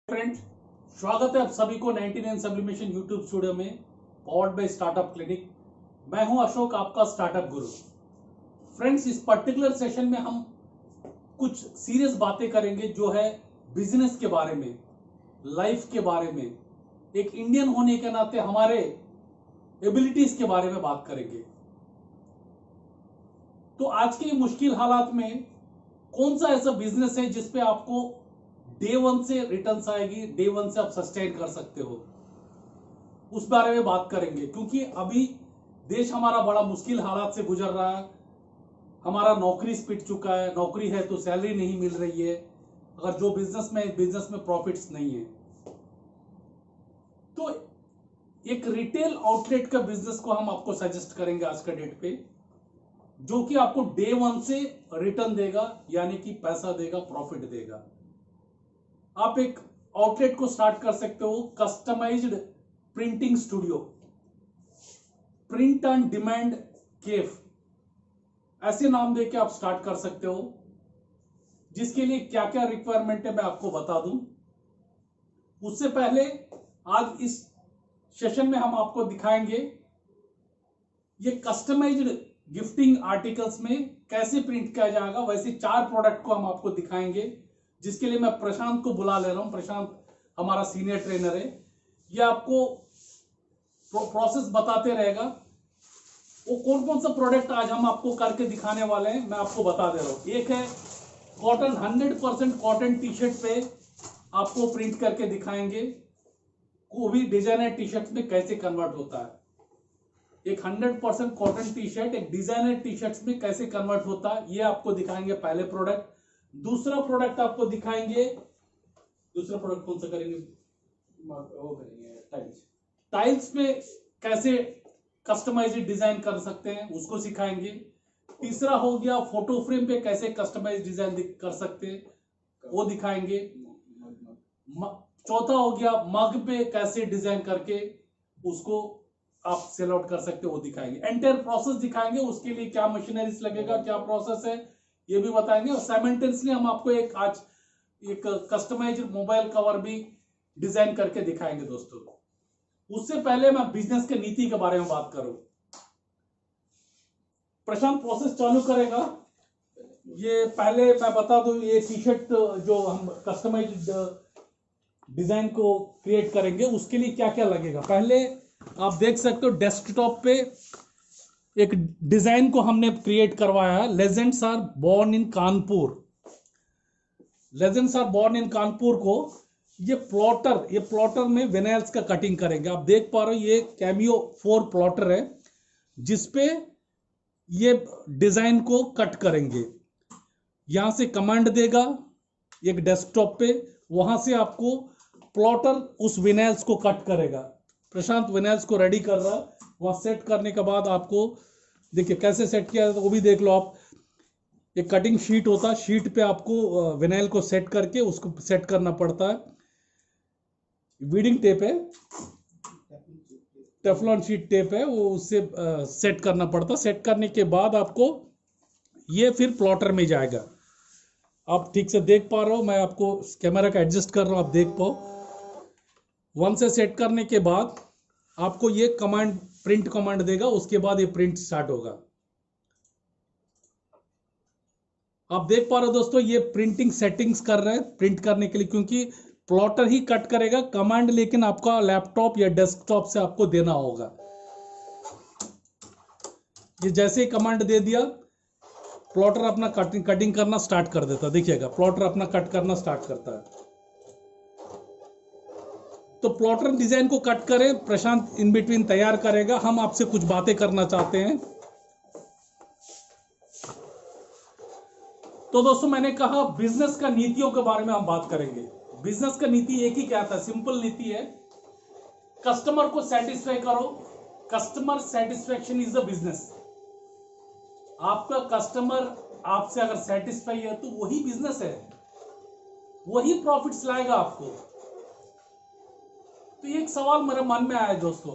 Friends, स्वागत है आप सभी को 99 सब्लिमेशन यूट्यूब स्टूडियो में पावर्ड बाय स्टार्टअप क्लिनिक। मैं हूं अशोक, आपका स्टार्टअप गुरु। फ्रेंड्स, इस पर्टिकुलर सेशन में हम कुछ सीरियस बातें करेंगे जो है बिजनेस के बारे में, लाइफ के बारे में, एक इंडियन होने के नाते हमारे एबिलिटीज के बारे में बात करेंगे। तो आज के मुश्किल हालात में कौन सा ऐसा बिजनेस है जिसपे आपको डे वन से रिटर्न्स आएगी, डे वन से आप सस्टेन कर सकते हो, उस बारे में बात करेंगे। क्योंकि अभी देश हमारा बड़ा मुश्किल हालात से गुजर रहा है। हमारा नौकरी पिट चुका है, नौकरी है तो सैलरी नहीं मिल रही है, अगर जो बिजनेस में प्रॉफिट्स नहीं है। तो एक रिटेल आउटलेट का बिजनेस को हम आपको सजेस्ट करेंगे आज का डेट पे, जो कि आपको डे वन से रिटर्न देगा, यानी कि पैसा देगा, प्रॉफिट देगा। आप एक आउटलेट को स्टार्ट कर सकते हो, customised printing studio, print and demand cafe, ऐसे नाम देके आप स्टार्ट कर सकते हो। जिसके लिए क्या क्या रिक्वायरमेंट है मैं आपको बता दूं। उससे पहले आज इस सेशन में हम आपको दिखाएंगे ये कस्टमाइज्ड गिफ्टिंग आर्टिकल्स में कैसे प्रिंट किया जाएगा। वैसे 4 प्रोडक्ट को हम आपको दिखाएंगे, जिसके लिए मैं प्रशांत को बुला ले रहा हूं। प्रशांत हमारा सीनियर ट्रेनर है, ये आपको प्रोसेस बताते रहेगा। वो कौन कौन सा प्रोडक्ट आज हम आपको करके दिखाने वाले हैं मैं आपको बता दे रहा हूं। एक है कॉटन, 100% कॉटन टी शर्ट पे आपको प्रिंट करके दिखाएंगे। वो भी डिजाइनर टी शर्ट में कैसे कन्वर्ट होता है। एक 100% कॉटन टी शर्ट एक डिजाइनर टी शर्ट में कैसे कन्वर्ट होता है, ये आपको दिखाएंगे पहले प्रोडक्ट। दूसरा प्रोडक्ट आपको दिखाएंगे, दूसरा प्रोडक्ट कौन सा करेंगे, वो करेंगे टाइल्स। टाइल्स में कैसे कस्टमाइज्ड डिजाइन कर सकते हैं, उसको सिखाएंगे। तीसरा हो गया फोटो फ्रेम पे कैसे कस्टमाइज्ड डिजाइन कर सकते हैं, वो दिखाएंगे। चौथा हो गया मग पे कैसे डिजाइन करके उसको आप सेल आउट कर सकते हो, वो दिखाएंगे। एंटायर प्रोसेस दिखाएंगे, उसके लिए क्या मशीनरीज लगेगा, क्या प्रोसेस है, ये भी बताएंगे। और साइमल्टेनियसली हम आपको आज एक कस्टमाइज्ड मोबाइल कवर भी डिजाइन करके दिखाएंगे दोस्तों। उससे पहले मैं बिजनेस के नीति के बारे में बात करूं। प्रशांत प्रोसेस चालू करेगा। ये पहले मैं बता दूं, ये टी शर्ट जो हम कस्टमाइज्ड डिजाइन को क्रिएट करेंगे उसके लिए क्या क्या लगेगा। पहले आप देख सकते हो डेस्कटॉप पे एक डिजाइन को हमने क्रिएट करवाया है। Legends are born in Kanpur. Legends are born in Kanpur को ये प्लॉटर में विनाइल्स का कटिंग करेंगे। आप देख पा रहे हो ये कैमियो 4 प्लॉटर है, जिसपे ये डिजाइन को कट करेंगे। यहां से कमांड देगा एक डेस्कटॉप पे, वहां से आपको प्लॉटर उस विनाइल्स को कट करेगा। प्रशांत विनाइल्स को रेडी कर रहा है। वहां सेट करने के बाद आपको देखिए कैसे सेट किया तो वो भी देख लो आप। एक कटिंग शीट होता है, शीट पे आपको विनाइल को सेट करके उसको सेट करना पड़ता है। वीडिंग टेप है, टेफलॉन शीट टेप है, वो उससे सेट करना पड़ता है। सेट करने के बाद आपको ये फिर प्लॉटर में जाएगा। आप ठीक से देख पा रहे हो, मैं आपको कैमरा का एडजस्ट कर रहा हूं, आप देख पाओ। वन से सेट करने के बाद आपको ये कमांड, प्रिंट कमांड देगा, उसके बाद ये प्रिंट स्टार्ट होगा। आप देख पा रहे हो दोस्तों, ये प्रिंटिंग सेटिंग्स कर रहे हैं प्रिंट करने के लिए, क्योंकि प्लॉटर ही कट करेगा कमांड, लेकिन आपका लैपटॉप या डेस्कटॉप से आपको देना होगा। ये जैसे ही कमांड दे दिया, प्लॉटर अपना कटिंग करना स्टार्ट कर देता। देखिएगा प्लॉटर अपना कट करना स्टार्ट करता है। तो प्लॉटर डिजाइन को कट करें, प्रशांत इन बिटवीन तैयार करेगा। हम आपसे कुछ बातें करना चाहते हैं। तो दोस्तों, मैंने कहा बिजनेस का नीतियों के बारे में हम बात करेंगे। बिजनेस का नीति एक ही क्या था, सिंपल नीति है, कस्टमर को सेटिस्फाई करो। Customer satisfaction is the business. आपका कस्टमर आपसे अगर सेटिस्फाई है तो वही बिजनेस है, वही प्रॉफिट्स लाएगा आपको। तो एक सवाल मेरे मन में आया दोस्तों,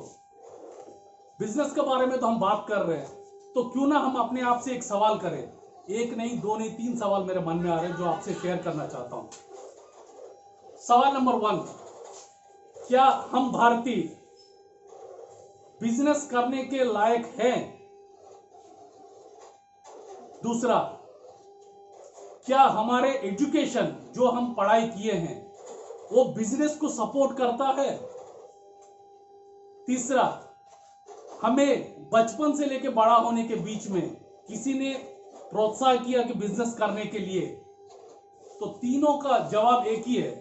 बिजनेस के बारे में तो हम बात कर रहे हैं, तो क्यों ना हम अपने आप से एक सवाल करें। एक नहीं, 2 नहीं, 3 सवाल मेरे मन में आ रहे हैं जो आपसे शेयर करना चाहता हूं। सवाल नंबर 1, क्या हम भारतीय बिजनेस करने के लायक हैं? दूसरा, क्या हमारे एजुकेशन जो हम पढ़ाई किए हैं वो बिजनेस को सपोर्ट करता है? तीसरा, हमें बचपन से लेकर बड़ा होने के बीच में किसी ने प्रोत्साहन किया कि बिजनेस करने के लिए? तो तीनों का जवाब एक ही है।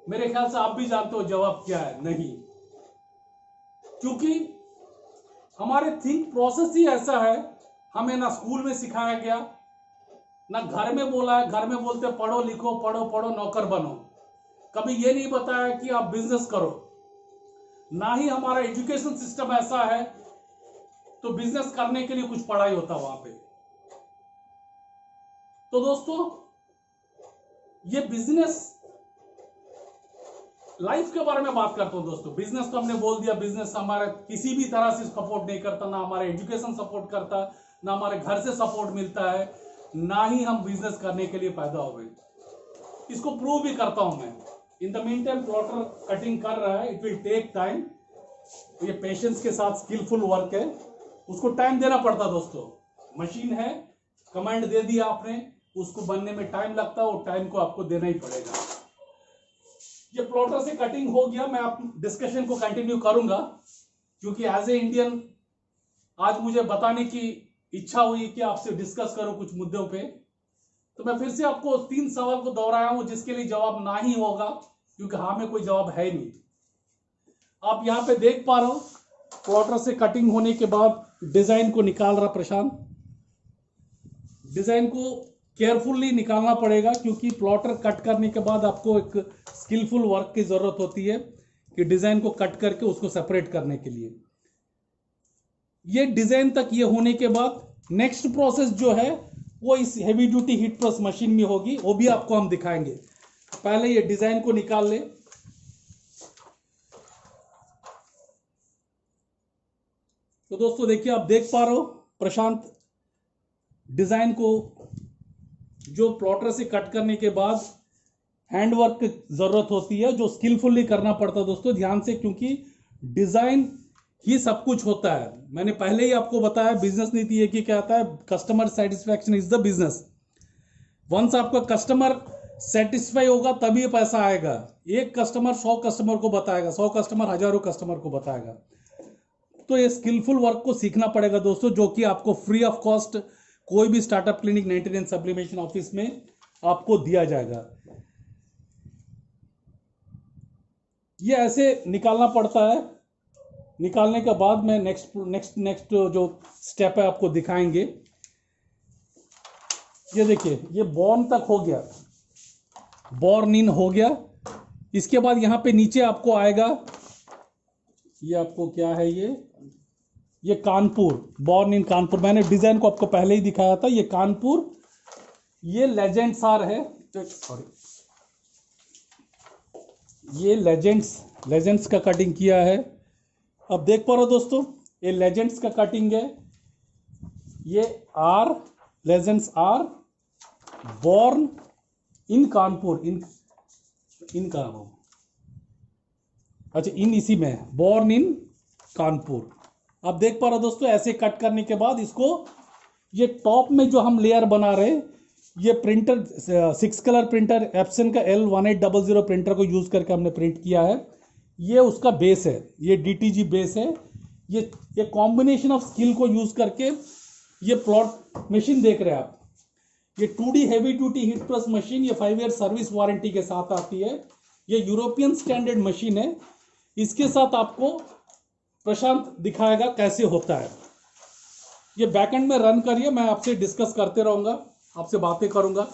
मेरे ख्याल से आप भी जानते हो जवाब क्या है, नहीं। क्योंकि हमारे थिंक प्रोसेस ही ऐसा है, हमें ना स्कूल में सिखाया गया, ना घर में बोला है। घर में बोलते पढ़ो लिखो, पढ़ो पढ़ो नौकर बनो, कभी ये नहीं बताया कि आप बिजनेस करो। ना ही हमारा एजुकेशन सिस्टम ऐसा है तो बिजनेस करने के लिए कुछ पढ़ाई होता वहां पे। तो दोस्तों, ये बिजनेस लाइफ के बारे में बात करता हूं दोस्तों। बिजनेस तो हमने बोल दिया, बिजनेस हमारा किसी भी तरह से सपोर्ट नहीं करता, ना हमारा एजुकेशन सपोर्ट करता, ना हमारे घर से सपोर्ट मिलता है, ना ही हम बिजनेस करने के लिए पैदा हुए। इसको प्रूव भी करता हूं मैं। In the mean time plotter cutting कर रहा है, इट विल टेक टाइम। ये पेशेंस के साथ स्किलफुल वर्क है, उसको टाइम देना पड़ता दोस्तों। मशीन है, कमांड दे दिया आपने, उसको बनने में टाइम लगता है, वो टाइम को आपको देना ही पड़ेगा। ये प्लॉटर से कटिंग हो गया, मैं आप डिस्कशन को कंटिन्यू करूंगा क्योंकि एज ए इंडियन आज मुझे बताने की इच्छा हुई कि आपसे डिस्कस करूं कुछ मुद्दों पे। तो मैं फिर से आपको 3 सवाल को दोहराया हूं जिसके लिए जवाब ना ही होगा, क्योंकि हाँ में कोई जवाब है नहीं। आप यहां पे देख पा रहे हो, प्लॉटर से कटिंग होने के बाद डिजाइन को निकाल रहा प्रशांत। डिजाइन को केयरफुली निकालना पड़ेगा क्योंकि प्लॉटर कट करने के बाद आपको एक स्किलफुल वर्क की जरूरत होती है कि डिजाइन को कट करके उसको सेपरेट करने के लिए। ये डिजाइन तक ये होने के बाद नेक्स्ट प्रोसेस जो है वो इस heavy duty heat press machine में होगी, वो भी आपको हम दिखाएंगे। पहले ये डिजाइन को निकाल ले। तो दोस्तों देखिए, आप देख पा रहे हो प्रशांत, डिजाइन को जो प्लॉटर से कट करने के बाद हैंडवर्क की जरूरत होती है, जो स्किलफुली करना पड़ता है दोस्तों, ध्यान से, क्योंकि डिजाइन ही सब कुछ होता है। मैंने पहले ही आपको बताया बिजनेस नीति ये कि क्या आता है, customer satisfaction is the business. Once आपका कस्टमर सेटिस्फाई होगा तभी पैसा आएगा। एक कस्टमर 100 कस्टमर को बताएगा, 100 कस्टमर हजारों कस्टमर को बताएगा। तो ये स्किलफुल वर्क को सीखना पड़ेगा दोस्तों, जो कि आपको फ्री ऑफ कॉस्ट कोई भी स्टार्टअप क्लिनिक 99 सब्लिमेशन ऑफिस में आपको दिया जाएगा। ये ऐसे निकालना पड़ता है। निकालने के बाद मैं नेक्स्ट जो स्टेप है आपको दिखाएंगे। ये देखिए, ये बॉर्न तक हो गया, बॉर्न इन हो गया। इसके बाद यहां पे नीचे आपको आएगा, ये आपको क्या है, ये कानपुर, बॉर्न इन कानपुर। मैंने डिजाइन को आपको पहले ही दिखाया था। ये कानपुर, ये लेजेंड्स आर है, सॉरी, ये लेजेंड्स का कटिंग किया है। अब देख पा रहे हो दोस्तों, ये लेजेंड्स का कटिंग है। ये are, legends are, born in Kanpur, इनका अच्छा इन इसी में बॉर्न इन कानपुर। आप देख पा रहे हो दोस्तों, ऐसे कट करने के बाद इसको, ये टॉप में जो हम लेयर बना रहे हैं, ये प्रिंटर 6 कलर प्रिंटर एप्सन का L1800 प्रिंटर को यूज करके हमने प्रिंट किया है। ये उसका बेस है, ये DTG बेस है। ये कॉम्बिनेशन ऑफ स्किल को यूज करके ये प्लॉट मशीन देख रहे हैं आप। ये 2D heavy duty heat press machine, ये 5 ईयर सर्विस वारंटी के साथ आती है। ये यूरोपियन स्टैंडर्ड मशीन है। इसके साथ आपको प्रशांत दिखाएगा कैसे होता है। ये बैकएंड में रन करिए, मैं आपसे डिस्कस करते रहूंगा, आपसे बातें करूंगा।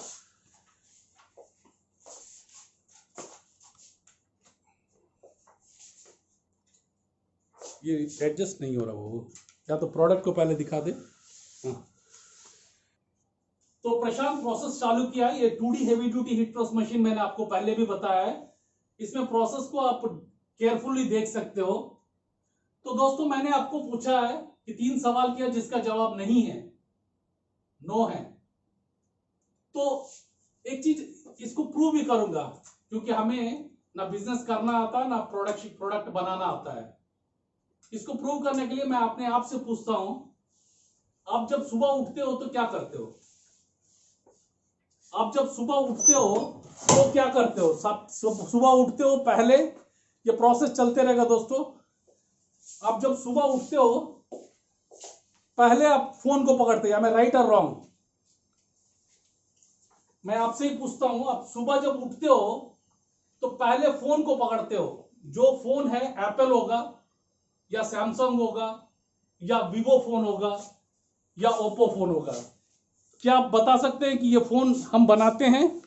ये एडजस्ट नहीं हो रहा, वो या तो प्रोडक्ट को पहले दिखा दे। हाँ। तो प्रशांत प्रोसेस चालू किया है। ये 2D heavy duty heat press machine मैंने आपको पहले भी बताया है। इसमें प्रोसेस को आप केयरफुली देख सकते हो। तो दोस्तों, मैंने आपको पूछा है कि 3 सवाल किया जिसका जवाब नहीं है, नो है। तो एक चीज इसको प्रूव भी करूंगा क्योंकि हमें ना बिजनेस करना आता ना प्रोडक्ट बनाना आता है। इसको प्रूव करने के लिए मैं अपने आप से पूछता हूं, आप जब सुबह उठते हो तो क्या करते हो? आप जब सुबह उठते हो तो क्या करते हो? सुबह उठते हो, पहले ये प्रोसेस चलते रहेगा दोस्तों। आप जब सुबह उठते हो पहले आप फोन को पकड़ते हो, या मैं राइट और रॉन्ग? मैं आपसे ही पूछता हूं, आप सुबह जब उठते हो तो पहले फोन को पकड़ते हो। जो फोन है एप्पल होगा या सैमसंग होगा या वीवो फोन होगा या ओप्पो फोन होगा। क्या आप बता सकते हैं कि ये फोन हम बनाते हैं?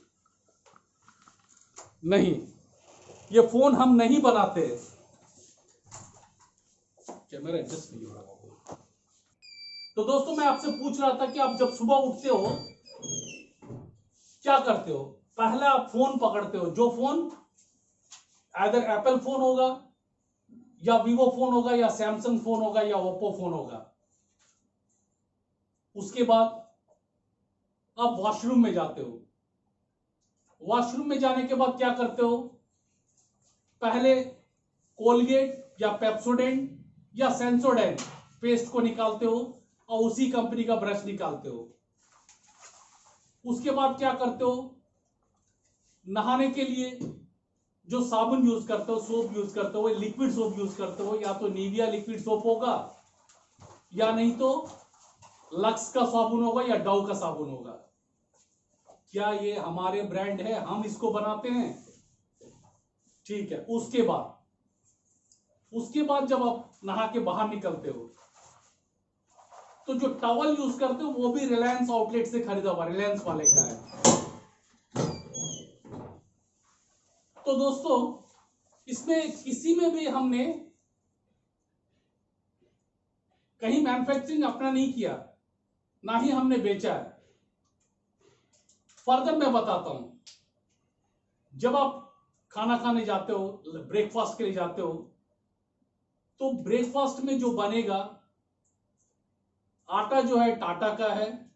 नहीं, ये फोन हम नहीं बनाते। कैमरा एडजस्ट नहीं हो रहा। तो दोस्तों मैं आपसे पूछ रहा था कि आप जब सुबह उठते हो क्या करते हो? पहले आप फोन पकड़ते हो। जो फोन आइदर एप्पल फोन होगा या वीवो फोन होगा या सैमसंग फोन होगा या ओप्पो फोन होगा। उसके बाद आप वॉशरूम में जाते हो। वॉशरूम में जाने के बाद क्या करते हो? पहले कोलगेट या पेप्सोडेंट या सेंसोडेंट पेस्ट को निकालते हो और उसी कंपनी का ब्रश निकालते हो। उसके बाद क्या करते हो? नहाने के लिए जो साबुन यूज करते हो, सोप यूज करते हो, लिक्विड सोप यूज करते हो। या तो निविया लिक्विड सोप होगा या नहीं तो लक्स का साबुन होगा या डव का साबुन होगा। क्या ये हमारे ब्रांड है, हम इसको बनाते हैं? ठीक है। उसके बाद जब आप नहा के बाहर निकलते हो तो जो टॉवल यूज करते हो वो भी रिलायंस आउटलेट से खरीदा हुआ, रिलायंस वाले का है। तो दोस्तों इसमें किसी में भी हमने कहीं मैन्युफैक्चरिंग अपना नहीं किया, ना ही हमने बेचा है। फर्दर मैं बताता हूं, जब आप खाना खाने जाते हो, ब्रेकफास्ट के लिए जाते हो, तो ब्रेकफास्ट में जो बनेगा आटा जो है टाटा का है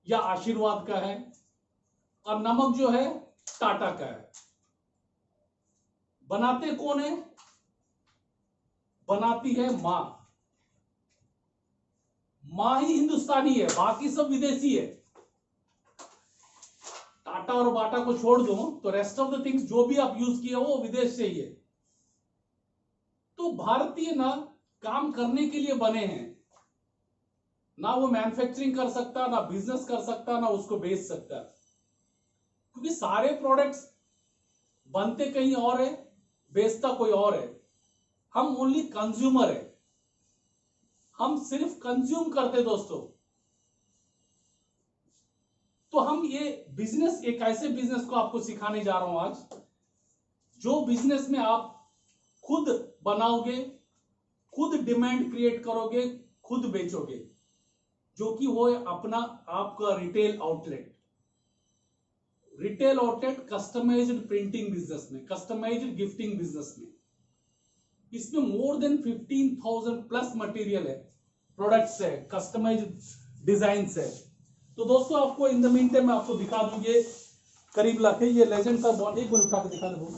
या आशीर्वाद का है, और नमक जो है टाटा का है। बनाते कौन है? बनाती है मां। मां ही हिंदुस्तानी है, बाकी सब विदेशी है। टाटा और बाटा को छोड़ दो तो रेस्ट ऑफ द थिंग्स जो भी आप यूज किए वो विदेश से ही है। तो भारतीय ना काम करने के लिए बने हैं, ना वो मैन्युफैक्चरिंग कर सकता, ना बिजनेस कर सकता, ना उसको बेच सकता। क्योंकि सारे प्रोडक्ट्स बनते कहीं और है, बेचता कोई और है। हम ओनली कंज्यूमर है, हम सिर्फ कंज्यूम करते दोस्तों। तो हम ये बिजनेस, एक ऐसे बिजनेस को आपको सिखाने जा रहा हूं आज, जो बिजनेस में आप खुद बनाओगे, खुद डिमांड क्रिएट करोगे, खुद बेचोगे, जो कि वो है अपना आपका retail outlet. Retail outlet customised printing business में, कस्टमाइज्ड गिफ्टिंग बिजनेस में। इसमें मोर देन 15,000 प्लस मटेरियल है, प्रोडक्ट्स है, कस्टमाइज्ड डिजाइन्स है। तो दोस्तों आपको इन द मीन टाइम मैं आपको दिखा दूं, ये करीब लाके ये लेजेंड का बॉन्ड, एक बार उठा के दिखा दो।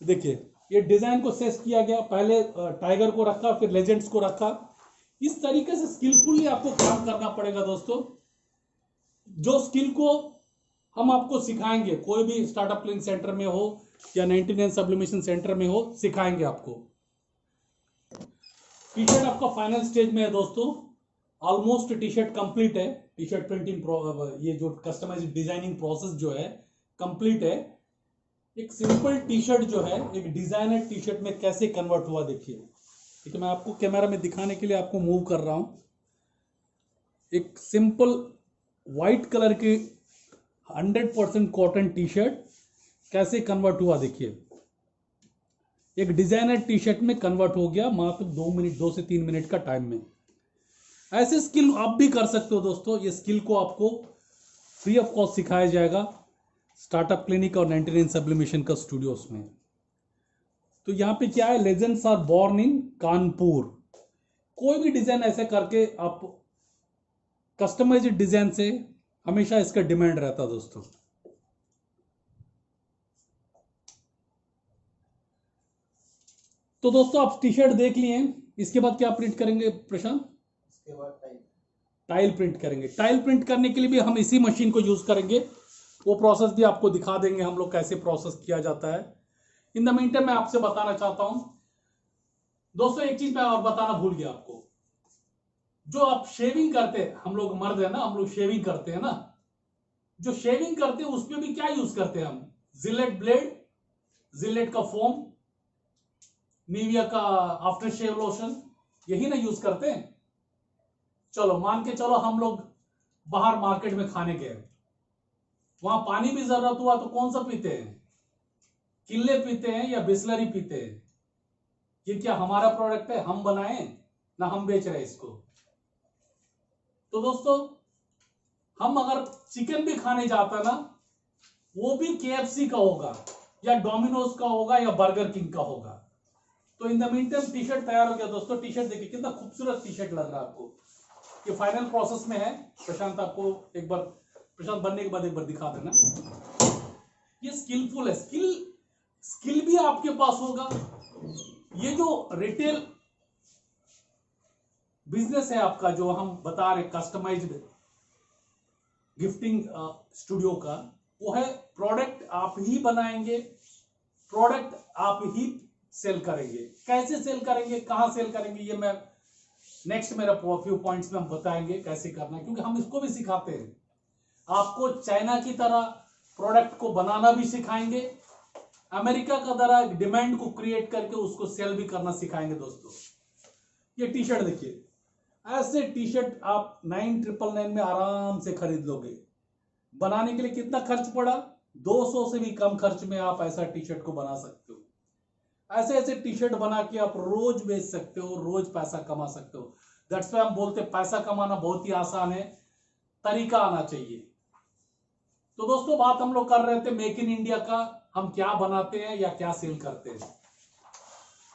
देखिए ये डिजाइन को सेट किया गया, पहले टाइगर को रखा, फिर लेजेंड्स को रखा। इस तरीके से स्किलफुली आपको काम करना पड़ेगा दोस्तों, जो स्किल को हम आपको सिखाएंगे, कोई भी स्टार्टअप क्लिनिक सेंटर में हो या 99 सब्लिमेशन सेंटर में हो, सिखाएंगे आपको। टी शर्ट आपका फाइनल स्टेज में है दोस्तों, ऑलमोस्ट टी शर्ट कंप्लीट है। टी शर्ट प्रिंटिंग, ये जो कस्टमाइज डिजाइनिंग प्रोसेस जो है कंप्लीट है। एक सिंपल टी शर्ट जो है एक डिजाइनर टी शर्ट में कैसे कन्वर्ट हुआ देखिए। ठीक है, मैं आपको कैमरा में दिखाने के लिए आपको मूव कर रहा हूं। एक सिंपल व्हाइट कलर की 100% कॉटन टी शर्ट कैसे कन्वर्ट हुआ देखिए, एक डिजाइनर टी शर्ट में कन्वर्ट हो गया मात्र 2 से 3 मिनट का टाइम में। ऐसे स्किल आप भी कर सकते हो दोस्तों। ये स्किल को आपको फ्री ऑफ कॉस्ट सिखाया जाएगा स्टार्टअप क्लिनिक और 99 सब्लिमेशन का स्टूडियोज में। तो यहाँ पे क्या है, legends are born in Kanpur. कोई भी डिजाइन ऐसे करके आप कस्टमाइज्ड डिजाइन से, हमेशा इसका डिमांड रहता दोस्तों। तो दोस्तों आप टी शर्ट देख लिए हैं, इसके बाद क्या प्रिंट करेंगे प्रशांत? इसके बाद टाइल प्रिंट करेंगे। टाइल प्रिंट करने के लिए भी हम इसी मशीन को यूज करेंगे, वो प्रोसेस भी आपको दिखा देंगे हम लोग कैसे प्रोसेस किया जाता है। इन द मीन टाइम मैं आपसे बताना चाहता हूं दोस्तों, एक चीज मैं और बताना भूल गया आपको। जो आप शेविंग करते हैं, हम लोग मर्द है ना, हम लोग शेविंग करते हैं ना, जो शेविंग करते हैं उसमें भी क्या यूज करते हैं हम? जिलेट ब्लेड, जिलेट का फोम, निविया का आफ्टर शेव लोशन, यही ना यूज करते हैं। चलो मान के चलो हम लोग बाहर मार्केट में खाने गए, वहां पानी भी जरूरत हुआ तो कौन सा पीते हैं? किल्ले पीते हैं या बिस्लरी पीते हैं? ये क्या हमारा प्रोडक्ट है? हम बनाए ना हम बेच रहे हैं इसको। तो दोस्तों हम अगर चिकन भी खाने जाता ना, वो भी KFC का होगा या डोमिनोज का होगा या बर्गर किंग का होगा। तो in the mean time T shirt तैयार हो गया दोस्तों। टी शर्ट देखिए कितना खूबसूरत टी शर्ट लग रहा है आपको। ये फाइनल प्रोसेस में है। प्रशांत आपको एक बार, प्रशांत बनने के बाद एक बार दिखा देना। ये स्किलफुल है, स्किल भी आपके पास होगा। ये जो रिटेल बिजनेस है आपका, जो हम बता रहे कस्टमाइज्ड गिफ्टिंग स्टूडियो का, वो है प्रोडक्ट आप ही बनाएंगे, प्रोडक्ट आप ही सेल करेंगे। कैसे सेल करेंगे, कहां सेल करेंगे, ये मैं नेक्स्ट मेरा फ्यू पॉइंट्स में हम बताएंगे कैसे करना है, क्योंकि हम इसको भी सिखाते हैं। आपको चाइना की तरह प्रोडक्ट को बनाना भी सिखाएंगे, अमेरिका का तरह डिमांड को क्रिएट करके उसको सेल भी करना सिखाएंगे दोस्तों। ये टी शर्ट देखिए, ऐसे टी शर्ट आप 9999 में आराम से खरीद लोगे। बनाने के लिए कितना खर्च पड़ा? 200 से भी कम खर्च में आप ऐसा टी शर्ट को बना सकते हो। ऐसे ऐसे टी शर्ट बना के आप रोज बेच सकते हो, रोज पैसा कमा सकते हो। दैट्स व्हाई हम बोलते हैं पैसा कमाना बहुत ही आसान है, तरीका आना चाहिए। तो दोस्तों बात हम लोग कर रहे थे मेक इन इंडिया का, हम क्या बनाते हैं या क्या सेल करते हैं।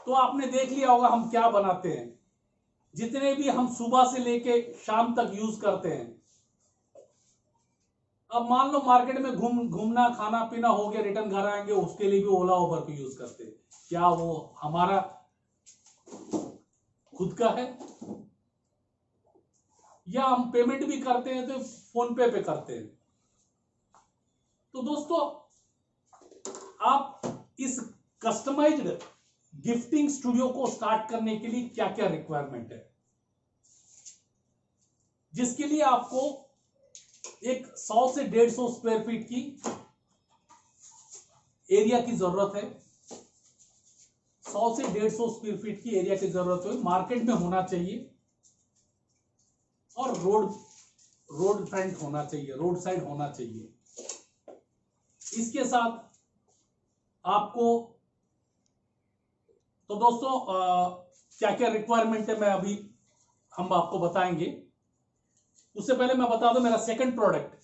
तो आपने देख लिया होगा हम क्या बनाते हैं। जितने भी हम सुबह से लेके शाम तक यूज करते हैं, अब मान लो मार्केट में घूमना खाना पीना हो गया, रिटर्न घर आएंगे, उसके लिए भी ओला उबर को यूज करते हैं। क्या वो हमारा खुद का है? या हम पेमेंट भी करते हैं तो फोन पे करते हैं। तो दोस्तों आप इस कस्टमाइज्ड गिफ्टिंग स्टूडियो को स्टार्ट करने के लिए क्या क्या रिक्वायरमेंट है, जिसके लिए आपको एक 100 से 150 स्क्वायर फीट की एरिया की जरूरत है। 100 से 150 स्क्वायर फीट की एरिया की जरूरत है, मार्केट में होना चाहिए और रोड फ्रंट होना चाहिए, रोड साइड होना चाहिए। इसके साथ आपको, तो दोस्तों क्या क्या रिक्वायरमेंट है मैं अभी हम आपको बताएंगे। उससे पहले मैं बता दूं मेरा सेकंड प्रोडक्ट,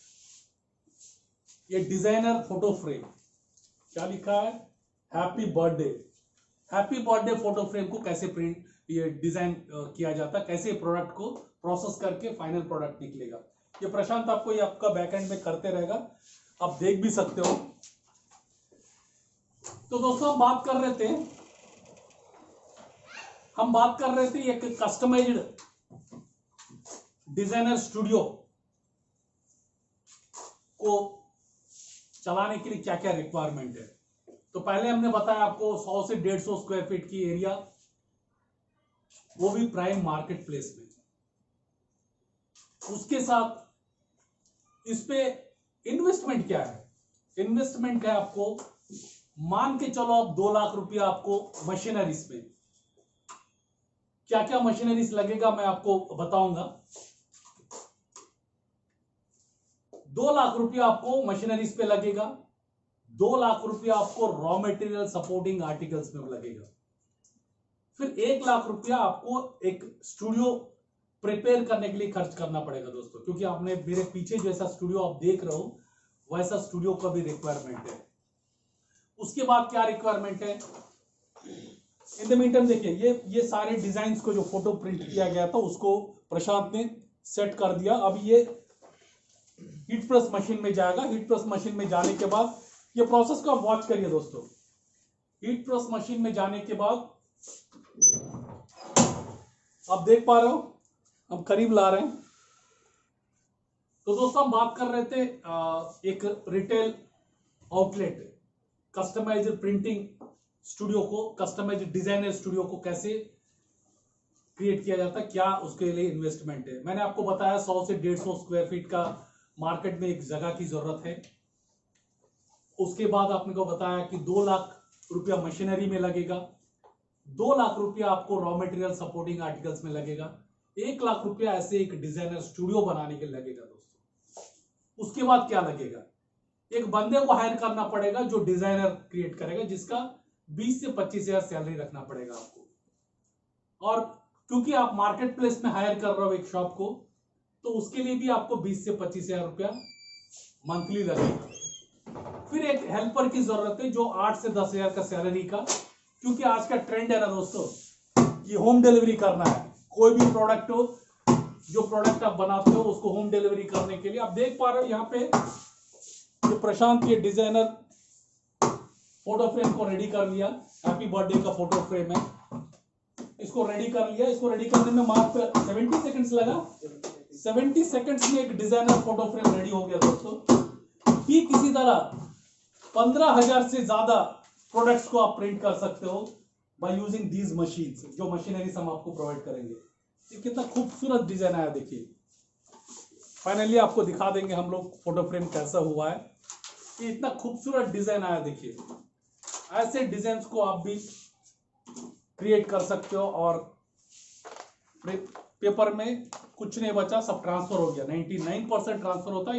ये डिजाइनर फोटो फ्रेम। क्या लिखा है? Happy birthday. Happy birthday photo frame को कैसे प्रिंट ये डिजाइन किया जाता है, कैसे प्रोडक्ट को प्रोसेस करके फाइनल प्रोडक्ट निकलेगा, ये प्रशांत आपको ये आपका बैकएंड में करते रहेगा, आप देख भी सकते हो। तो दोस्तों हम बात कर रहे थे एक कस्टमाइज्ड डिजाइनर स्टूडियो को चलाने के लिए क्या क्या रिक्वायरमेंट है। तो पहले हमने बताया आपको 100 से 150 स्क्वायर फीट की एरिया, वो भी प्राइम मार्केट प्लेस में। उसके साथ इस पे इन्वेस्टमेंट क्या है? इन्वेस्टमेंट है आपको, मान के चलो आप 2 लाख रुपया आपको मशीनरीज में, क्या क्या मशीनरीज लगेगा मैं आपको बताऊंगा। 2 लाख रुपया आपको मशीनरीज पे लगेगा, 2 लाख रुपया आपको रॉ मटेरियल सपोर्टिंग आर्टिकल्स में लगेगा, फिर 1 लाख रुपया आपको एक स्टूडियो प्रिपेयर करने के लिए खर्च करना पड़ेगा दोस्तों, क्योंकि आपने मेरे पीछे जैसा स्टूडियो आप देख रहे हो वैसा स्टूडियो का भी रिक्वायरमेंट है। उसके बाद क्या रिक्वायरमेंट है? इन द मीन टाइम देखिए ये सारे डिजाइन को जो फोटो प्रिंट किया गया था उसको प्रशांत ने सेट कर दिया। अब ये हीट प्रेस मशीन में जाएगा। हीट प्रेस मशीन में जाने के बाद ये प्रोसेस को आप वॉच करिए दोस्तों। हीट प्रेस मशीन में जाने के बाद आप देख पा रहे हो, हम करीब ला रहे हैं। तो दोस्तों हम बात कर रहे थे एक retail outlet, customised printing studio को, कस्टमाइज्ड डिजाइनर स्टूडियो को कैसे क्रिएट किया जाता है, क्या उसके लिए इन्वेस्टमेंट है। मैंने आपको बताया 100 से 150 स्क्वायर फीट का मार्केट में एक जगह की जरूरत है। उसके बाद आपने को बताया कि 2 लाख रुपया मशीनरी में लगेगा, 2 लाख रुपया आपको रॉ मटेरियल सपोर्टिंग आर्टिकल्स में लगेगा, 1 लाख रुपया ऐसे एक डिजाइनर स्टूडियो बनाने के लिए लगेगा दोस्तों। उसके बाद क्या लगेगा, एक बंदे को हायर करना पड़ेगा जो डिजाइनर क्रिएट करेगा, जिसका 20 से 25 हजार सैलरी रखना पड़ेगा आपको। और क्योंकि आप मार्केट प्लेस में हायर कर रहे हो एक शॉप को, तो उसके लिए भी आपको 20 से 25 हजार रुपया मंथली लगेगा। फिर एक हेल्पर की जरूरत है जो 8 से 10 हजार का सैलरी का, क्योंकि आज का ट्रेंड है ना दोस्तों कि होम डिलीवरी करना है। कोई भी प्रोडक्ट हो, जो प्रोडक्ट आप बनाते हो उसको होम डिलीवरी करने के लिए आप देख पा रहे हो यहाँ पे ये प्रशांत ये डिजाइनर फोटो फ्रेम को रेडी कर लिया। हैप्पी बर्थडे का फोटो फ्रेम है, इसको रेडी कर लिया। इसको रेडी करने में मात्र 70 सेकंड्स लगा। 70 सेकंड्स में एक डिजाइनर फोटो फ्रेम रेडी हो गया दोस्तों। ठीक इसी तरह 15,000 से ज्यादा प्रोडक्ट्स को आप प्रिंट कर सकते हो बाय यूजिंग दीज मशीन्स, जो मशीनरीज हम आपको प्रोवाइड करेंगे। ये कितना खूबसूरत डिजाइन आया देखिए। फाइनली आपको दिखा देंगे हम लोग फोटो फ्रेम कैसा हुआ है। ये इतना खूबसूरत डिजाइन आया देखिए। ऐसे डिजाइन को आप भी क्रिएट कर सकते हो। और पेपर में कुछ नहीं बचा, सब ट्रांसफर हो गया। 99% ट्रांसफर होता है।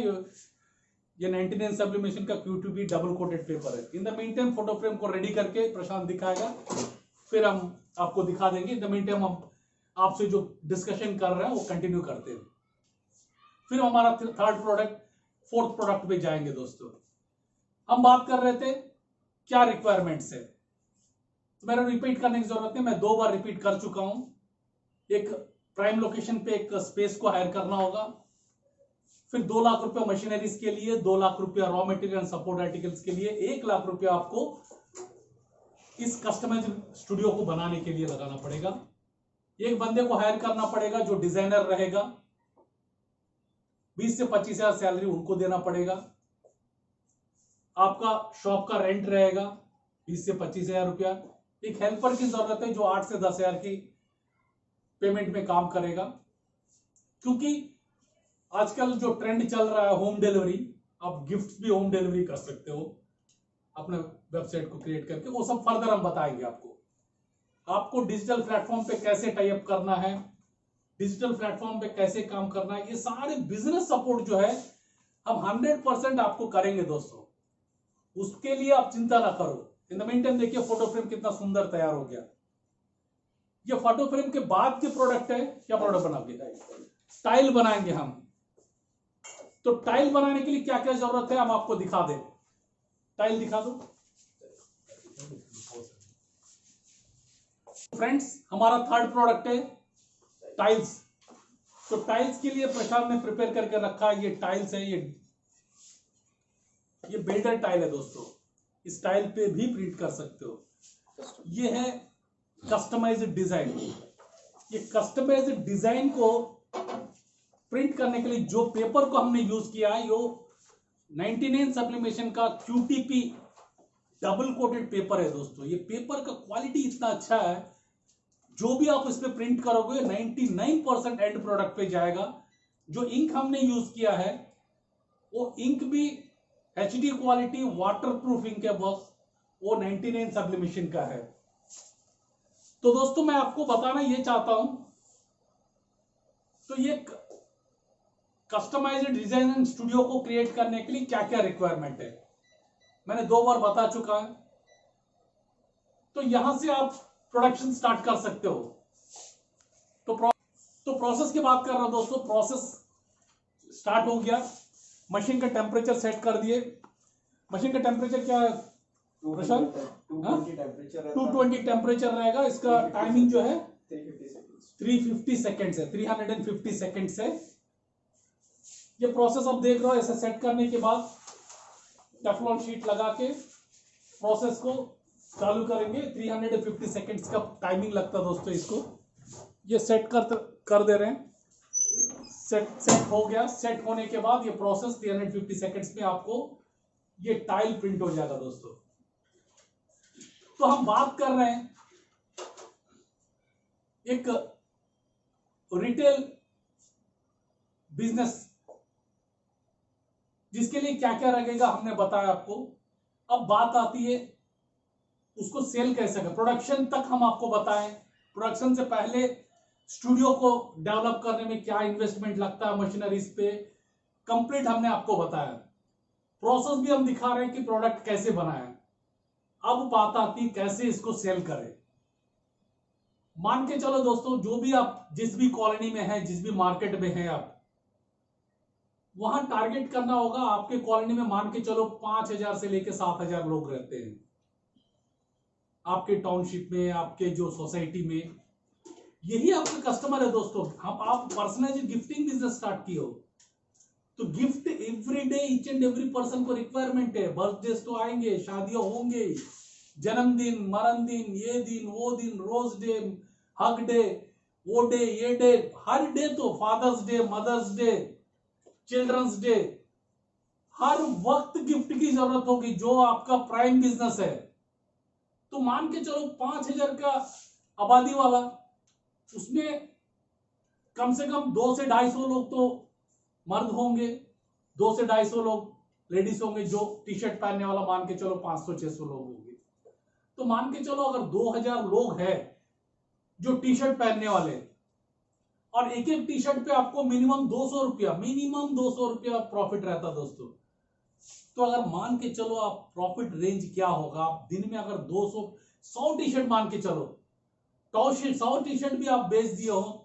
ये 99 सब्लिमेशन का Q2B डबल कोटेड पेपर है। In the mean time photo frame को रेडी करके प्रशांत दिखाएगा, फिर हम आपको दिखा देंगे। इन द मीन टाइम हम आपसे जो डिस्कशन कर रहे हैं वो कंटिन्यू करते हैं। फिर हमारा थर्ड प्रोडक्ट, फोर्थ प्रोडक्ट पे जाएंगे दोस्तों। हम बात कर रहे थे क्या रिक्वायरमेंट्स है, तो मेरा रिपीट करने की जरूरत नहीं, मैं 2 बार रिपीट कर चुका हूं। एक प्राइम लोकेशन पे एक स्पेस को हायर करना होगा, फिर 2 लाख रुपया मशीनरीज के लिए, 2 लाख रुपया रॉ मटेरियल सपोर्ट आर्टिकल्स के लिए, 1 लाख रुपया आपको इस कस्टमाइज्ड स्टूडियो को बनाने के लिए लगाना पड़ेगा। एक बंदे को हायर करना पड़ेगा जो डिजाइनर रहेगा, 20 से 25 हजार सैलरी उनको देना पड़ेगा। आपका शॉप का रेंट रहेगा 20 से 25 हजार रुपया। एक हेल्पर की जरूरत है जो 8 से 10 हजार की पेमेंट में काम करेगा, क्योंकि आजकल जो ट्रेंड चल रहा है होम डिलीवरी, आप गिफ्ट भी होम डिलीवरी कर सकते हो अपने वेबसाइट को क्रिएट करके। वो सब फर्दर हम बताएंगे आपको डिजिटल प्लेटफॉर्म पे कैसे टाई अप करना है, डिजिटल प्लेटफॉर्म पे कैसे काम करना है। ये सारे बिजनेस सपोर्ट जो है हम 100% आपको करेंगे दोस्तों। उसके लिए आप चिंता ना करो। इन द मीन टाइम देखिए फोटो फ्रेम कितना सुंदर तैयार हो गया। ये फोटो फ्रेम के बाद के प्रोडक्ट है। क्या प्रोडक्ट बनाओगे? टाइल बनाएंगे हम। तो टाइल बनाने के लिए क्या क्या जरूरत है हम आपको दिखा दें। टाइल दिखा दो फ्रेंड्स। हमारा थर्ड प्रोडक्ट है टाइल्स। तो टाइल्स के लिए प्रशांत ने प्रिपेयर करके रखा है। ये टाइल्स है, ये बिल्डर टाइल है दोस्तों। इस टाइल पे भी प्रिंट कर सकते हो। ये है कस्टमाइज्ड डिजाइन। ये कस्टमाइज्ड डिजाइन को प्रिंट करने के लिए जो पेपर को हमने यूज किया है, यो 99 सब्लिमेशन का QTP डबल कोटेड पेपर है दोस्तों। ये पेपर का क्वालिटी इतना अच्छा है, जो भी आप इस पे प्रिंट करोगे 99% एंड प्रोडक्ट पे जाएगा। जो इंक हमने यूज किया है वो इंक भी HD क्वालिटी वाटरप्रूफ इंक है बॉस, वो 99 सब्लिमेशन का है। तो दोस्तों मैं आपको बताना ये चाहता हूं, तो ये कस्टमाइज्ड डिजाइन स्टूडियो को क्रिएट करने के लिए क्या क्या रिक्वायरमेंट है मैंने 2 बार बता चुका है। तो यहां से आप प्रोडक्शन स्टार्ट कर सकते हो। तो प्रोसेस की बात कर रहा हूं दोस्तों। प्रोसेस स्टार्ट हो गया। मशीन का टेम्परेचर सेट कर दिए। मशीन का टेम्परेचर क्या है प्रशांत? 220 टेम्परेचर रहेगा। इसका टाइमिंग जो है 350 सेकेंड्स है, 350 सेकेंड्स है। ये प्रोसेस आप देख रहे हो। ऐसे सेट करने के बाद टेफ्लॉन शीट लगा के प्रोसेस को चालू करेंगे। 350 सेकेंड्स का टाइमिंग लगता है दोस्तों इसको। ये सेट कर दे रहे हैं। सेट हो गया। सेट होने के बाद ये प्रोसेस 350 सेकेंड्स में आपको ये टाइल प्रिंट हो जाएगा दोस्तों। तो हम बात कर रहे हैं एक रिटेल बिजनेस, जिसके लिए क्या क्या लगेगा हमने बताया आपको। अब बात आती है उसको सेल कैसे करें। प्रोडक्शन तक हम आपको बताएं। प्रोडक्शन से पहले स्टूडियो को डेवलप करने में क्या इन्वेस्टमेंट लगता है, मशीनरीज पे कंप्लीट हमने आपको बताया। प्रोसेस भी हम दिखा रहे हैं कि प्रोडक्ट कैसे बनाए। अब बात आती कैसे इसको सेल करें। मान के चलो दोस्तों, जो भी आप जिस भी कॉलोनी में है, जिस भी मार्केट में है, आप वहां टारगेट करना होगा। आपके कॉलोनी में मान के चलो 5,000 से लेकर 7,000 लोग रहते हैं आपके टाउनशिप में, आपके जो सोसाइटी में। यही आपके कस्टमर है दोस्तों। आप पर्सनलाइज्ड गिफ्टिंग बिजनेस स्टार्ट किए हो तो gift every day each and every person को रिक्वायरमेंट है। बर्थडे तो आएंगे, शादियां होंगे, जन्मदिन, मरण दिन, ये दिन, वो दिन, रोज डे, हक डे, वो डे, ये डे, हर डे, तो father's day, mother's day, children's day, हर वक्त गिफ्ट की जरूरत होगी जो आपका प्राइम बिजनेस है। तो मान के चलो 5,000 का आबादी वाला, उसमें कम से कम 200 से 250 लोग तो मर्द होंगे, 200 से 250 लोग लेडीज होंगे। जो टी शर्ट पहनने वाला मान के चलो 500-600 लोग होंगे। तो मान के चलो अगर 2,000 लोग हैं जो टी शर्ट पहनने वाले, और एक एक टी शर्ट पे आपको मिनिमम 200 रुपया प्रॉफिट रहता दोस्तों। तो अगर मान के चलो आप प्रॉफिट रेंज क्या होगा, आप दिन में अगर 100 टी शर्ट मान के चलो, 100 टी शर्ट भी आप बेच दिए हो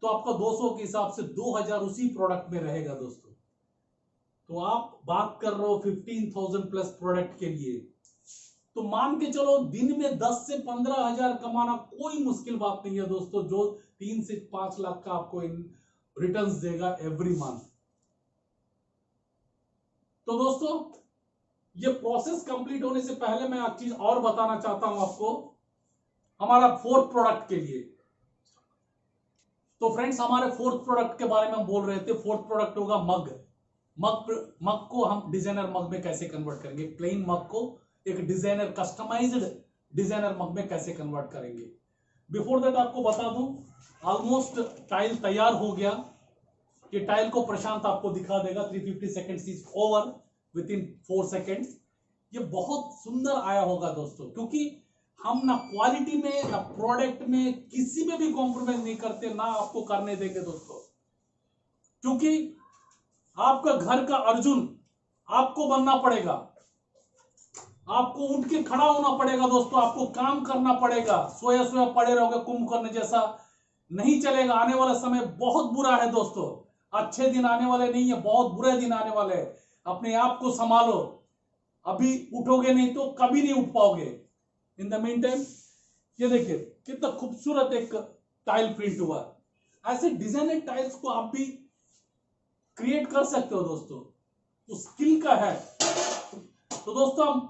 तो आपका 200 के हिसाब से 2,000 उसी प्रोडक्ट में रहेगा दोस्तों। तो आप बात कर रहे हो 15,000 प्लस प्रोडक्ट के लिए। तो मान के चलो दिन में 10 से 15,000 कमाना कोई मुश्किल बात नहीं है दोस्तों, जो 3 से 5 लाख का आपको रिटर्न्स देगा एवरी मंथ। तो दोस्तों ये प्रोसेस कंप्लीट होने से पहले मैं एक चीज और बताना चाहता हूं आपको, हमारा फोर्थ प्रोडक्ट के लिए। तो फ्रेंड्स हमारे फोर्थ प्रोडक्ट के बारे में हम बोल रहे थे। फोर्थ प्रोडक्ट होगा मग। मग को हम डिजाइनर मग में कैसे कन्वर्ट करेंगे, प्लेन मग को एक डिजाइनर कस्टमाइज्ड डिजाइनर मग में कैसे कन्वर्ट करेंगे। बिफोर दैट आपको बता दूं, ऑलमोस्ट टाइल तैयार हो गया। ये टाइल को प्रशांत आपको दिखा देगा। 350 seconds is over with in 4 seconds. ये बहुत सुंदर आया होगा दोस्तों, क्योंकि हम ना क्वालिटी में ना प्रोडक्ट में किसी में भी कॉम्प्रोमाइज नहीं करते, ना आपको करने देंगे दोस्तों। क्योंकि आपका घर का अर्जुन आपको बनना पड़ेगा। आपको उठ के खड़ा होना पड़ेगा दोस्तों। आपको काम करना पड़ेगा। सोया सोया पड़े रहोगे कुंभकर्ण जैसा नहीं चलेगा। आने वाला समय बहुत बुरा है दोस्तों। अच्छे दिन आने वाले नहीं है, बहुत बुरे दिन आने वाले हैं। अपने आप को संभालो। अभी उठोगे नहीं तो कभी नहीं उठ पाओगे। इन द मीन टाइम ये देखिए कितना खूबसूरत एक टाइल प्रिंट हुआ। ऐसे डिजाइनर टाइल्स को आप भी क्रिएट कर सकते हो दोस्तों, तो स्किल का है। तो दोस्तों हम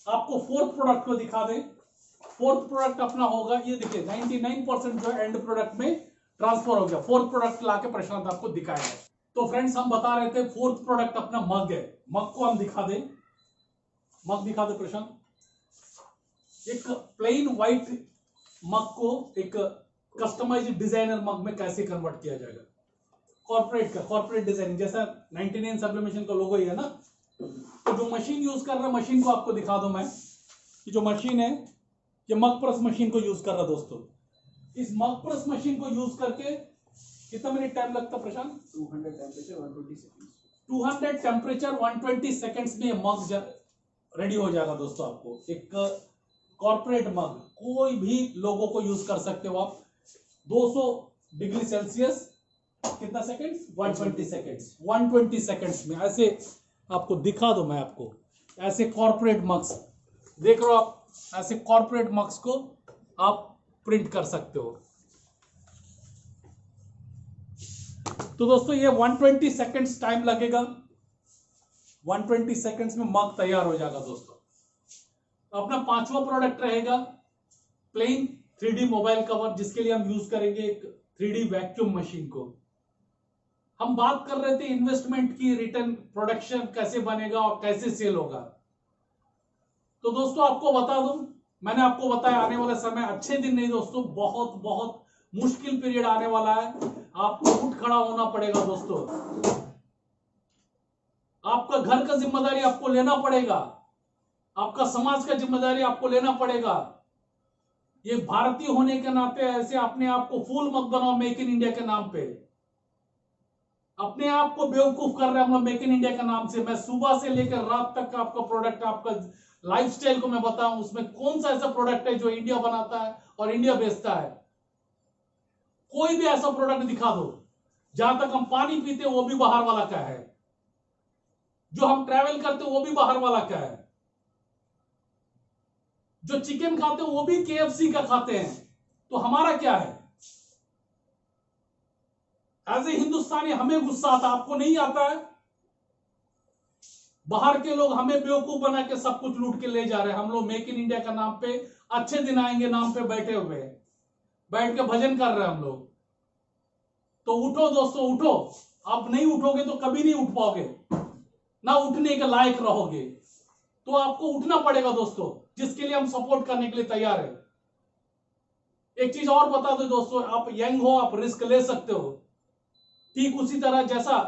आपको फोर्थ प्रोडक्ट को दिखा दें। फोर्थ प्रोडक्ट अपना होगा, ये देखिए 99% जो एंड प्रोडक्ट में ट्रांसफर हो गया। फोर्थ प्रोडक्ट लाके प्रशांत आपको दिखाएगा। तो फ्रेंड्स हम बता रहे थे फोर्थ प्रोडक्ट अपना मग है। मग को हम दिखा दें। मग दिखा दे प्रशांत। एक प्लेन व्हाइट मग को एक कस्टमाइज्ड डिजाइनर मग में कैसे कन्वर्ट किया जाएगा। कॉर्पोरेट डिजाइनिंग जैसा 99 सब्लिमेशन का लोगो ही है ना। तो जो मशीन यूज कर रहा है, मशीन को आपको दिखा दो मैं। ये जो मशीन है ये मग प्रेस मशीन को यूज कर रहा है दोस्तों। इस मग प्रेस मशीन को यूज करके कितना मिनट टाइम लगता है प्रशांत? 200 टेम्परेचर 120 सेकेंड्स में मग रेडी हो जाएगा दोस्तों। आपको एक कॉर्पोरेट मग कोई भी लोगों को यूज कर सकते हो आप। 200 डिग्री सेल्सियस कितना सेकेंड्स? 120 सेकेंड्स। 120 सेकेंड्स में ऐसे आपको दिखा दो मैं आपको। ऐसे कॉर्पोरेट मग्स देख रहे हो आप, ऐसे कॉर्पोरेट मग्स को आप प्रिंट कर सकते हो। तो दोस्तों ये 120 सेकेंड्स टाइम लगेगा। 120 सेकेंड्स में मग तैयार हो जाएगा दोस्तों। अपना पांचवा प्रोडक्ट रहेगा प्लेन 3D मोबाइल कवर, जिसके लिए हम यूज करेंगे एक 3D वैक्यूम मशीन को। हम बात कर रहे थे इन्वेस्टमेंट की, रिटर्न प्रोडक्शन कैसे बनेगा और कैसे सेल होगा। तो दोस्तों आपको बता दूं, मैंने आपको बताया आने वाले समय अच्छे दिन नहीं दोस्तों, बहुत बहुत मुश्किल पीरियड आने वाला है। आपको उठ खड़ा होना पड़ेगा दोस्तों, आपका घर का जिम्मेदारी आपको लेना पड़ेगा, आपका समाज का जिम्मेदारी आपको लेना पड़ेगा। ये भारतीय होने के नाते ऐसे अपने आप को फूल मत बनाओ मेक इन इंडिया के नाम पे। अपने आप को बेवकूफ कर रहे हैं हम लोग मेक इन इंडिया के नाम से। मैं सुबह से लेकर रात तक का आपका प्रोडक्ट, आपका लाइफस्टाइल को मैं बताऊं, उसमें कौन सा ऐसा प्रोडक्ट है जो इंडिया बनाता है और इंडिया बेचता है। कोई भी ऐसा प्रोडक्ट दिखा दो। जहां तक हम पानी पीते वो भी बाहर वाला का है, जो हम ट्रैवल करते वो भी बाहर वाला का है, जो चिकन खाते वो भी KFC का खाते हैं। तो हमारा क्या है? एज ए हिंदुस्तानी हमें गुस्सा आता, आपको नहीं आता है? बाहर के लोग हमें बेवकूफ बना के सब कुछ लूट के ले जा रहे हैं। हम लोग मेक इन इंडिया का नाम पे अच्छे दिन आएंगे नाम पे बैठे हुए, बैठ के भजन कर रहे हैं हम लोग। तो उठो दोस्तों, उठो। आप नहीं उठोगे तो कभी नहीं उठ पाओगे, ना उठने के लायक रहोगे। तो आपको उठना पड़ेगा दोस्तों, जिसके लिए हम सपोर्ट करने के लिए तैयार है। एक चीज और बता दो दोस्तों, आप यंग हो, आप रिस्क ले सकते हो। ठीक उसी तरह जैसा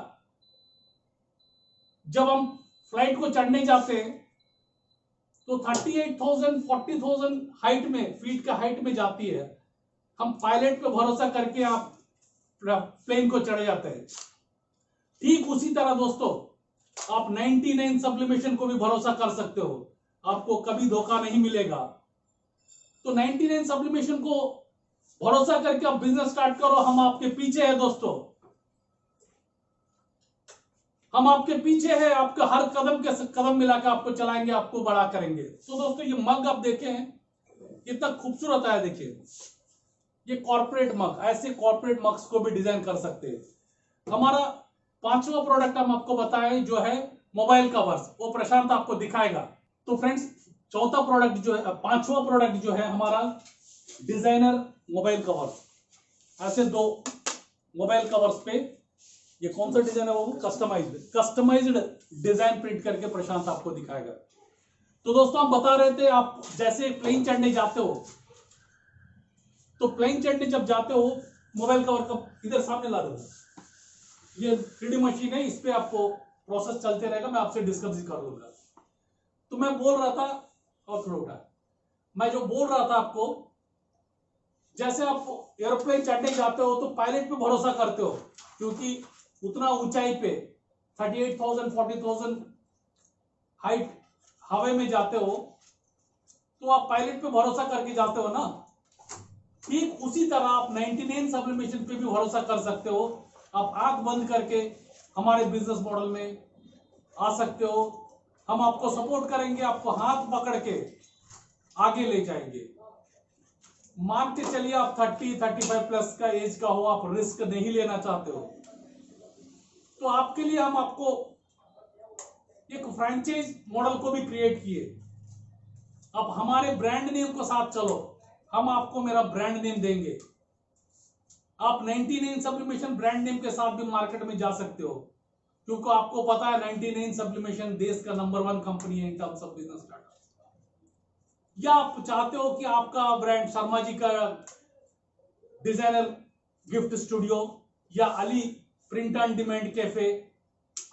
जब हम फ्लाइट को चढ़ने जाते हैं तो 38,000 40,000 हाइट में, फीट का हाइट में जाती है। हम पायलट पे भरोसा करके आप प्लेन को चढ़ जाते हैं। ठीक उसी तरह दोस्तों आप 99 सब्लिमेशन को भी भरोसा कर सकते हो, आपको कभी धोखा नहीं मिलेगा। तो 99 सब्लिमेशन को भरोसा करके आप बिजनेस स्टार्ट करो। हम आपके पीछे हैं दोस्तों, हम आपके पीछे हैं। आपका हर कदम के कदम मिलाकर आपको चलाएंगे, आपको बड़ा करेंगे। तो दोस्तों ये मग आप देखे हैं, कितना खूबसूरत है। देखिए ये कॉर्पोरेट मग, ऐसे कॉर्पोरेट मग्स को भी डिजाइन कर सकते हैं। हमारा पांचवा प्रोडक्ट हम आपको बताएं जो है मोबाइल कवर्स, वो प्रशांत आपको दिखाएगा। तो फ्रेंड्स चौथा प्रोडक्ट जो है, पांचवा प्रोडक्ट जो है हमारा डिजाइनर मोबाइल कवर्स। ऐसे दो मोबाइल कवर्स पे, ये कौन सा डिजाइन है वो? कस्टमाइज्ड डिजाइन प्रिंट करके प्रशांत आपको दिखाएगा। तो दोस्तों हम बता रहे थे, आप जैसे प्लेन चढ़ने जाते हो, तो प्लेन चढ़ने जब जाते हो मोबाइल कवर का इधर सामने ला दो। ये 3D मशीन है, इस पे आपको प्रोसेस चलते रहेगा, मैं आपसे डिस्कस कर लूंगा। तो मैं बोल रहा था, और फिर उठा, मैं जो बोल रहा था आपको, जैसे आप एरोप्लेन चढ़ने जाते हो तो पायलट पे भरोसा करते हो, क्योंकि उतना ऊंचाई पे 38,000 40,000 हाइट हवा में जाते हो, तो आप पायलट पे भरोसा करके जाते हो ना। ठीक उसी तरह आप 99 सब्लिमेशन पे भी भरोसा कर सकते हो। आप आंख बंद करके हमारे बिजनेस मॉडल में आ सकते हो। हम आपको सपोर्ट करेंगे, आपको हाथ पकड़ के आगे ले जाएंगे। मान के चलिए आप 30-35 प्लस का एज का हो, आप रिस्क नहीं लेना चाहते हो, तो आपके लिए हम आपको एक फ्रेंचाइज मॉडल को भी क्रिएट किए। अब हमारे ब्रांड नेम को साथ चलो, हम आपको मेरा ब्रांड नेम देंगे। आप 99 सब्लिमेशन ब्रांड नेम के साथ भी मार्केट में जा सकते हो, क्योंकि आपको पता है 99 सब्लिमेशन देश का नंबर 1 कंपनी है in terms of business startup. या आप चाहते हो कि आपका ब्रांड शर्मा जी का डिजाइनर गिफ्ट स्टूडियो या Ali print and demand cafe,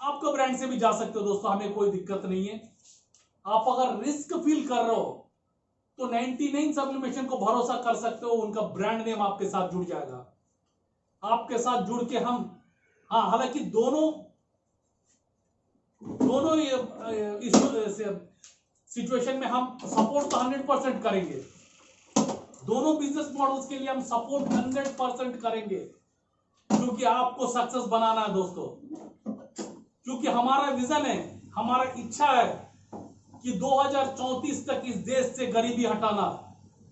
आपका ब्रांड से भी जा सकते हो दोस्तों, हमें कोई दिक्कत नहीं है। आप अगर रिस्क फील कर रहे हो तो 99 सब्लिमेशन को भरोसा कर सकते हो, उनका ब्रांड नेम आपके साथ जुड़ जाएगा। आपके साथ जुड़ के हम, हाँ हालांकि दोनों सिचुएशन में हम सपोर्ट तो 100% करेंगे। दोनों बिजनेस मॉडल्स के लिए हम सपोर्ट 100% करेंगे, क्योंकि आपको सक्सेस बनाना है दोस्तों। क्योंकि हमारा विजन है, हमारा इच्छा है कि 2034 तक इस देश से गरीबी हटाना,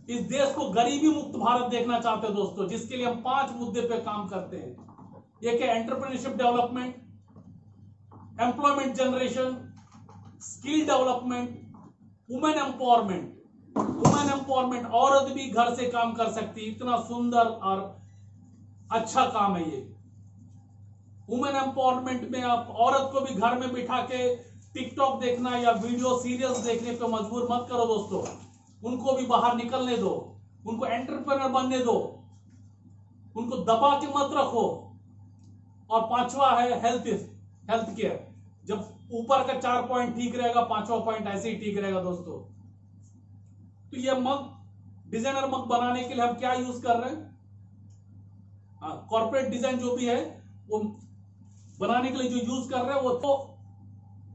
इस देश को गरीबी मुक्त भारत देखना चाहते हैं दोस्तों, जिसके लिए हम 5 मुद्दे पे काम करते हैं। एक है entrepreneurship development, employment generation, skill development, women empowerment, औरत भी घर से काम कर सकती है, इतना सुंदर और अच्छा काम है ये। वुमेन एम्पावरमेंट में आप औरत को भी घर में बिठा के टिकटॉक देखना या वीडियो सीरियल्स देखने पे मजबूर मत करो दोस्तों, उनको भी बाहर निकलने दो, उनको एंटरप्रेन्योर बनने दो, उनको दबा के मत रखो। और पांचवा है हेल्थ केयर। जब ऊपर का 4 पॉइंट ठीक रहेगा, पांचवा पॉइंट ऐसे ही ठीक रहेगा दोस्तों। तो ये मग, डिजाइनर मग बनाने के लिए हम क्या यूज कर रहे हैं, कॉर्पोरेट डिजाइन जो भी है वो बनाने के लिए जो यूज कर रहे हैं वो तो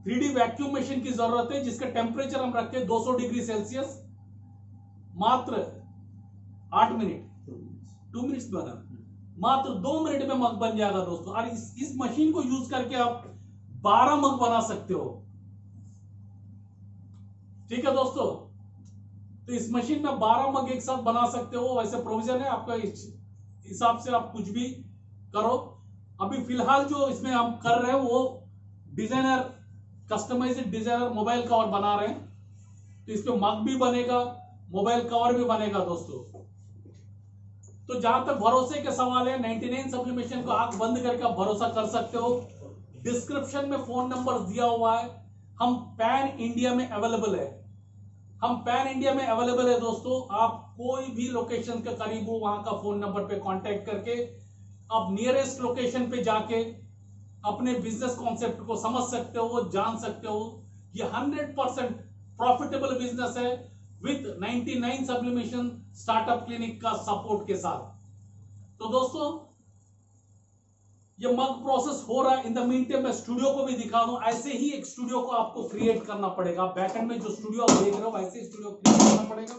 3D वैक्यूम मशीन की जरूरत है, जिसका टेम्परेचर हम रखते हैं 200 डिग्री सेल्सियस, मात्र 8 मिनट, 2 मिनट्स बना, मात्र 2 मिनट में मग बन जाएगा दोस्तों। और इस मशीन को यूज करके आप 12 मग बना सकते हो। ठीक है दोस्तों, तो इस मशीन में 12 मग एक साथ बना सकते हो। वैसे प्रोविजन है आपका, हिसाब से आप कुछ भी करो। अभी फिलहाल जो इसमें हम कर रहे हैं वो designer, customised designer mobile cover बना रहे हैं। तो इस पे मग भी बनेगा, मोबाइल कवर भी बनेगा दोस्तों। तो जहां तक भरोसे के सवाल है, 99 सब्लिमेशन को आंख बंद करके आप भरोसा कर सकते हो। डिस्क्रिप्शन में फोन नंबर दिया हुआ है। हम पैन इंडिया में अवेलेबल है, हम पैन इंडिया में अवेलेबल है दोस्तों। आप कोई भी लोकेशन के करीब हो, वहां का फोन नंबर पे कांटेक्ट करके आप नियरेस्ट लोकेशन पे जाके अपने बिजनेस कॉन्सेप्ट को समझ सकते हो, जान सकते हो। ये 100% प्रॉफिटेबल बिजनेस है विद 99 सब्लिमेशन स्टार्टअप क्लिनिक का सपोर्ट के साथ। तो दोस्तों ये मग प्रोसेस हो रहा है। इन द मीन टाइम मैं स्टूडियो को भी दिखा दूं। ऐसे ही एक स्टूडियो को आपको क्रिएट करना पड़ेगा। बैकएंड में जो स्टूडियो आप देख रहे हो वैसे ही स्टूडियो क्रिएट करना पड़ेगा।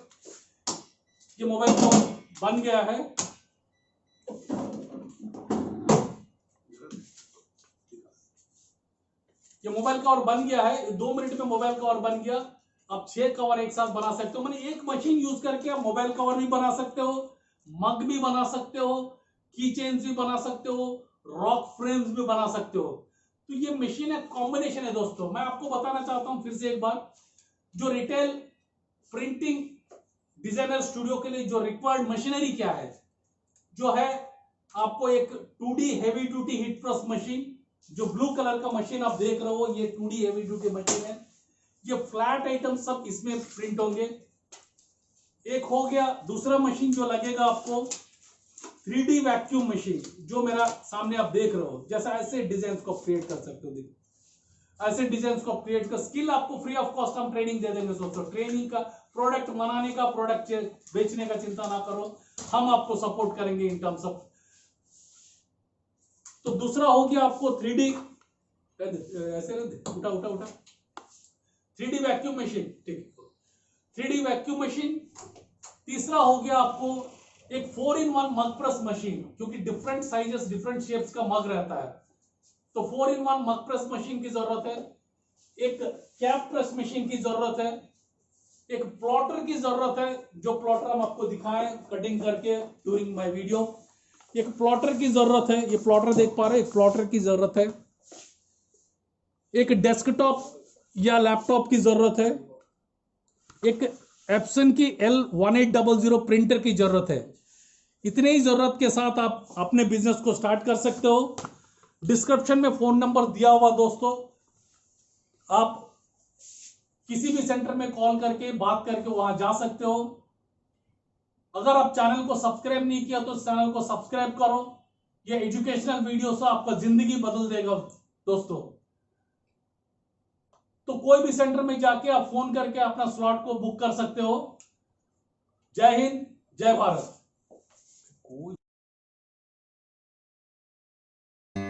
ये मोबाइल कवर बन गया है। ये मोबाइल कवर बन गया है, 2 मिनट में मोबाइल कवर बन गया। आप 6 कवर एक साथ बना सकते हो। मैंने एक मशीन यूज करके आप मोबाइल कवर भी बना सकते हो, मग भी बना सकते हो, की चेन्स भी बना सकते हो, रॉक फ्रेम्स भी बना सकते हो। तो ये मशीन है, कॉम्बिनेशन है दोस्तों। मैं आपको बताना चाहता हूं फिर से एक बार, जो रिटेल प्रिंटिंग डिजाइनर स्टूडियो के लिए जो रिक्वायर्ड मशीनरी क्या है, जो है आपको एक 2D heavy duty heat press machine, जो ब्लू कलर का मशीन आप देख रहे हो, ये 2D हेवी ड्यूटी मशीन है। ये फ्लैट आइटम सब इसमें प्रिंट होंगे। एक हो गया। दूसरा मशीन जो लगेगा आपको 3D वैक्यूम मशीन, जो मेरा सामने आप देख रहे हो। जैसा ऐसे डिजाइन को क्रिएट कर सकते हो, देखो ऐसे डिजाइन को क्रिएट कर। स्किल आपको फ्री ऑफ कॉस्ट हम ट्रेनिंग दे देंगे दोस्तों। ट्रेनिंग का, प्रोडक्ट बनाने का, प्रोडक्ट बेचने का चिंता ना करो, हम आपको सपोर्ट करेंगे इन टर्म्स ऑफ। तो दूसरा हो गया आपको 3D, ऐसे उठा उठा उठा 3D वैक्यूम मशीन, ठीक, 3D वैक्यूम मशीन। तीसरा हो गया आपको एक 4-in-1 मग प्रेस मशीन, क्योंकि डिफरेंट साइजेस डिफरेंट शेप्स का मग रहता है, तो 4-in-1 मग प्रेस मशीन की जरूरत है। एक कैप प्रेस मशीन की जरूरत है। एक प्लॉटर की जरूरत है, जो प्लॉटर हम आपको दिखाएं कटिंग करके ड्यूरिंग माय वीडियो। एक प्लॉटर की जरूरत है, ये प्लॉटर देख पा रहे हैं, एक प्लॉटर की जरूरत है। एक डेस्कटॉप या लैपटॉप की जरूरत है। एक एप्सन की L1800 प्रिंटर की जरूरत है। इतने ही जरूरत के साथ आप अपने बिजनेस को स्टार्ट कर सकते हो। डिस्क्रिप्शन में फोन नंबर दिया हुआ दोस्तों, आप किसी भी सेंटर में कॉल करके बात करके वहां जा सकते हो। अगर आप चैनल को सब्सक्राइब नहीं किया तो चैनल को सब्सक्राइब करो। ये एजुकेशनल वीडियो से आपका जिंदगी बदल देगा दोस्तों। तो कोई भी सेंटर में जाके आप फोन करके अपना स्लॉट को बुक कर सकते हो। जय हिंद, जय Bharat.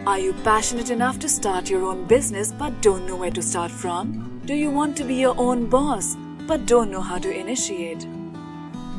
Are you passionate enough to start your own business but don't know where to start from? Do you want to be your own boss but don't know how to initiate?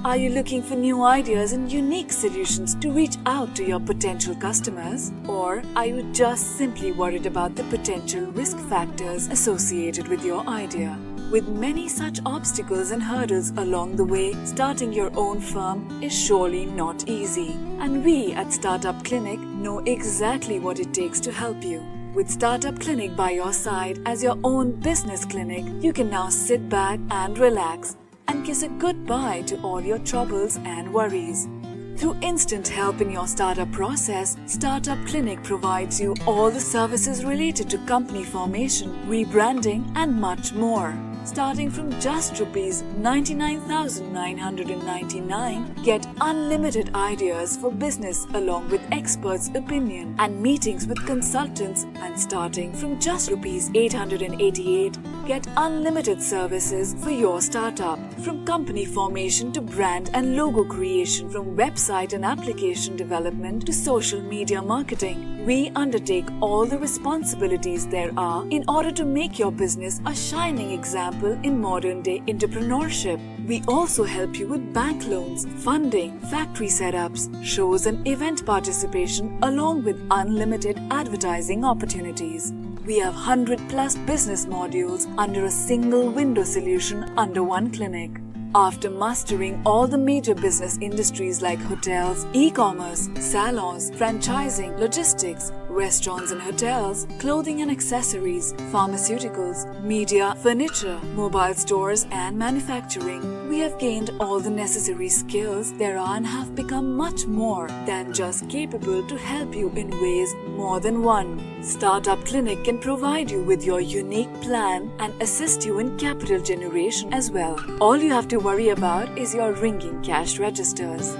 Are you looking for new ideas and unique solutions to reach out to your potential customers? Or are you just simply worried about the potential risk factors associated with your idea? With many such obstacles and hurdles along the way, starting your own firm is surely not easy. And we at Startup Clinic know exactly what it takes to help you. With Startup Clinic by your side as your own business clinic, you can now sit back and relax and kiss a goodbye to all your troubles and worries. Through instant help in your startup process, Startup Clinic provides you all the services related to company formation, rebranding and much more. Starting from just Rs 99,999, get unlimited ideas for business along with experts' opinion and meetings with consultants, and starting from just Rs 888, get unlimited services for your startup. From company formation to brand and logo creation, from website and application development to social media marketing, we undertake all the responsibilities there are in order to make your business a shining example in modern-day entrepreneurship. We also help you with bank loans, funding, factory setups, shows and event participation along with unlimited advertising opportunities. We have 100+ business modules under a single window solution under one clinic. After mastering all the major business industries like hotels, e-commerce, salons, franchising, logistics, restaurants and hotels, clothing and accessories, pharmaceuticals, media, furniture, mobile stores and manufacturing, we have gained all the necessary skills there are and have become much more than just capable to help you in ways more than one. Startup Clinic can provide you with your unique plan and assist you in capital generation as well. All you have to worry about is your ringing cash registers.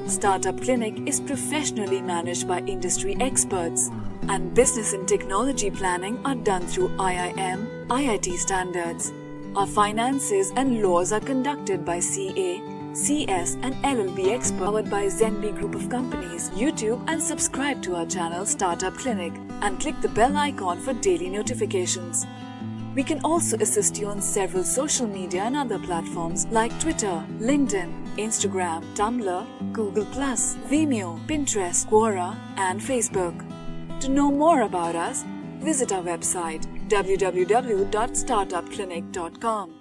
Startup Clinic is professionally managed by industry experts, and business and technology planning are done through IIM, IIT standards. Our finances and laws are conducted by CA, CS and LLB experts, powered by Zenby Group of Companies. YouTube and subscribe to our channel Startup Clinic and click the bell icon for daily notifications. We can also assist you on several social media and other platforms like Twitter, LinkedIn, Instagram, Tumblr, Google+, Vimeo, Pinterest, Quora and Facebook. To know more about us, visit our website www.startupclinic.com.